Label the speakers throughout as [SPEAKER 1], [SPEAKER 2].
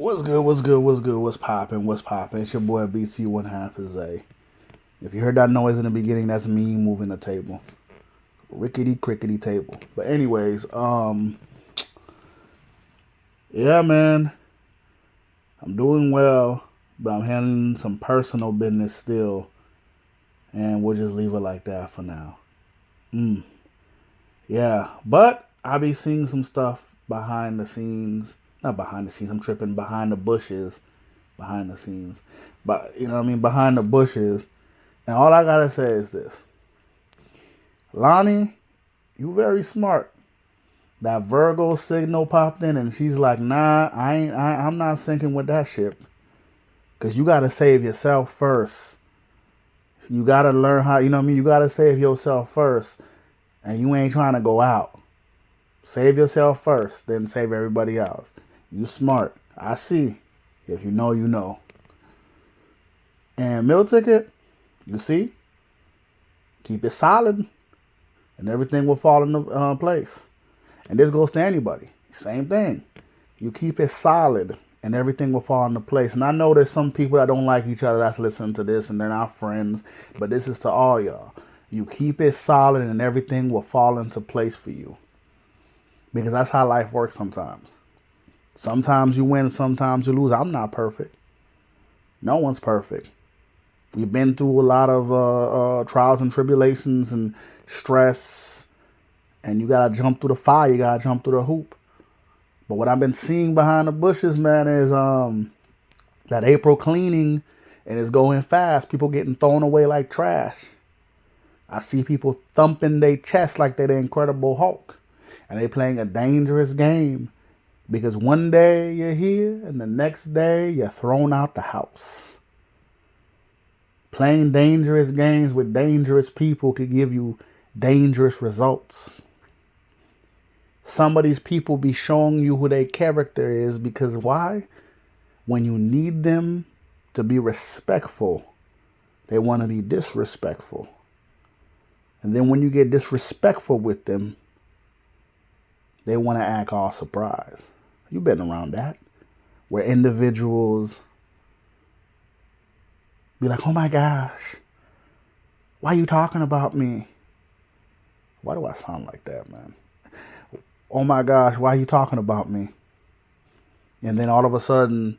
[SPEAKER 1] What's good? What's good? What's good? What's poppin'? What's poppin'? It's your boy BC one half is A. If you heard that noise in the beginning, that's me moving the table. Rickety crickety table. But anyways, yeah, man, I'm doing well, but I'm handling some personal business still, and we'll just leave it like that for now. Mm, yeah, but I be seeing some stuff behind the scenes. Not behind the scenes. I'm tripping behind the bushes. Behind the scenes, but you know what I mean. Behind the bushes. And all I gotta say is this: Lonnie, you very smart. That Virgo signal popped in, and she's like, "Nah, I ain't. I'm not sinking with that ship. Cause you gotta save yourself first. You gotta learn how. You know what I mean. You gotta save yourself first, and you ain't trying to go out. Save yourself first, then save everybody else. You smart. I see. If you know, you know. And meal ticket, you see, keep it solid, and everything will fall into place. And this goes to anybody. Same thing. You keep it solid and everything will fall into place. And I know there's some people that don't like each other that's listening to this and they're not friends, but this is to all y'all. You keep it solid and everything will fall into place for you. Because that's how life works sometimes. Sometimes you win, sometimes you lose. I'm not perfect. No one's perfect. We've been through a lot of trials and tribulations and stress, and you gotta jump through the fire. You gotta jump through the hoop. But what I've been seeing behind the bushes, man, is that April cleaning, and it's going fast. People getting thrown away like trash. I see people thumping their chest like they're the Incredible Hulk, and they playing a dangerous game because one day you're here, and the next day you're thrown out the house. Playing dangerous games with dangerous people could give you dangerous results. Some of these people be showing you who their character is because why? When you need them to be respectful, they want to be disrespectful. And then when you get disrespectful with them, they want to act all surprised. You've been around that. Where individuals be like, oh my gosh, why are you talking about me? Why do I sound like that, man? Oh my gosh, why are you talking about me? And then all of a sudden,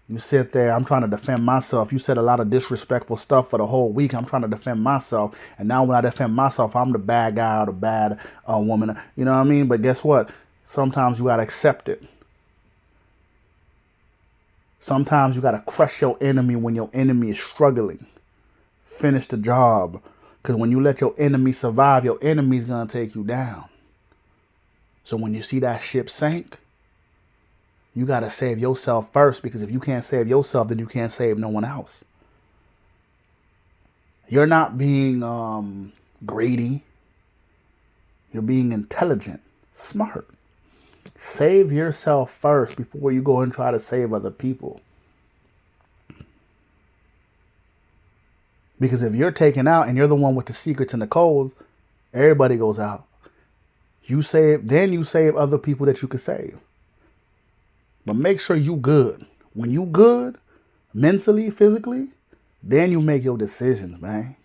[SPEAKER 1] you sit there, I'm trying to defend myself. You said a lot of disrespectful stuff for the whole week. I'm trying to defend myself. And now when I defend myself, I'm the bad guy or the bad woman. You know what I mean? But guess what? Sometimes you got to accept it. Sometimes you got to crush your enemy when your enemy is struggling. Finish the job. Because when you let your enemy survive, your enemy's going to take you down. So when you see that ship sink, you got to save yourself first, because if you can't save yourself, then you can't save no one else. You're not being greedy. You're being intelligent, smart. Save yourself first before you go and try to save other people. Because if you're taken out and you're the one with the secrets and the codes, everybody goes out. You save other people that you could save. But make sure you good. When you good, mentally, physically, then you make your decisions, man.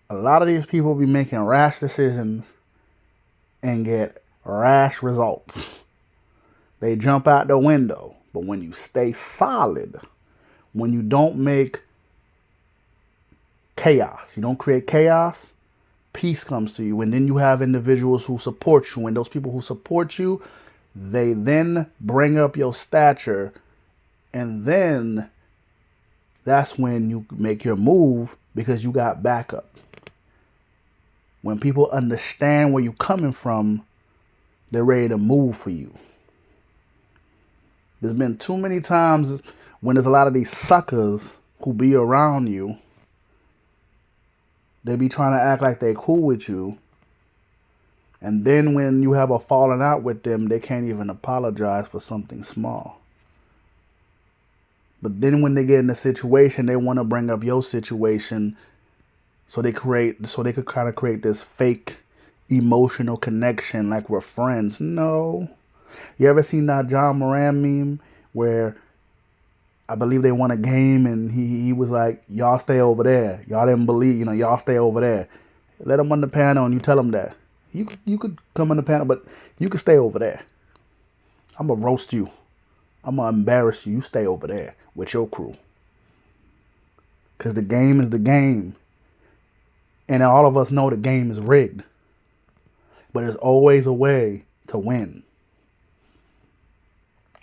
[SPEAKER 1] A lot of these people be making rash decisions and get rash results. They jump out the window. But when you stay solid, when you don't make chaos, you don't create chaos, peace comes to you. And then you have individuals who support you. And those people who support you, they then bring up your stature. And then that's when you make your move, because you got backup. When people understand where you're coming from, they're ready to move for you. There's been too many times when there's a lot of these suckers who be around you. They be trying to act like they cool with you. And then when you have a falling out with them, they can't even apologize for something small. But then when they get in a situation, they want to bring up your situation so they could kind of create this fake emotional connection like we're friends. No. You ever seen that John Moran meme where I believe they won a game and he was like, y'all stay over there. Y'all didn't believe, y'all stay over there. Let them on the panel and you tell them that. You could come on the panel, but you could stay over there. I'm going to roast you. I'm going to embarrass you. You stay over there with your crew. Because the game is the game. And all of us know the game is rigged. But there's always a way to win.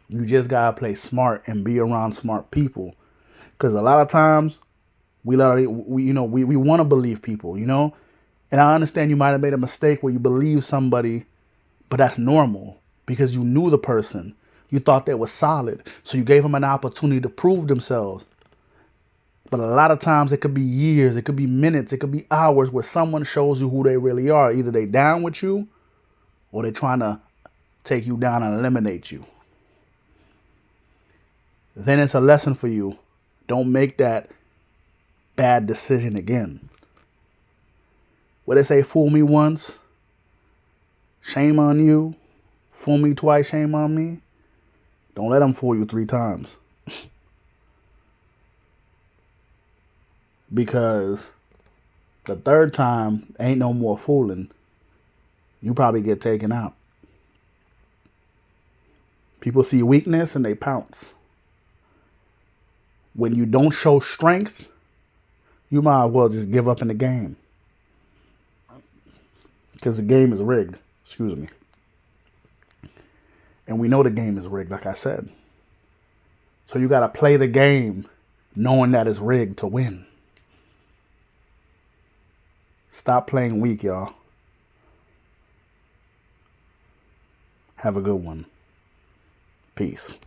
[SPEAKER 1] You just got to play smart and be around smart people. Because a lot of times, we want to believe people, And I understand you might have made a mistake where you believe somebody, but that's normal because you knew the person. You thought they were solid. So you gave them an opportunity to prove themselves. But a lot of times it could be years, it could be minutes, it could be hours where someone shows you who they really are. Either they down with you or they're trying to take you down and eliminate you. Then it's a lesson for you. Don't make that bad decision again. What they say, fool me once, shame on you. Fool me twice, shame on me. Don't let them fool you 3 times. Because the 3rd time ain't no more fooling. You probably get taken out. People see weakness and they pounce. When you don't show strength, you might as well just give up in the game. Because the game is rigged. Excuse me. And we know the game is rigged, like I said. So you got to play the game knowing that it's rigged to win. Stop playing weak, y'all. Have a good one. Peace.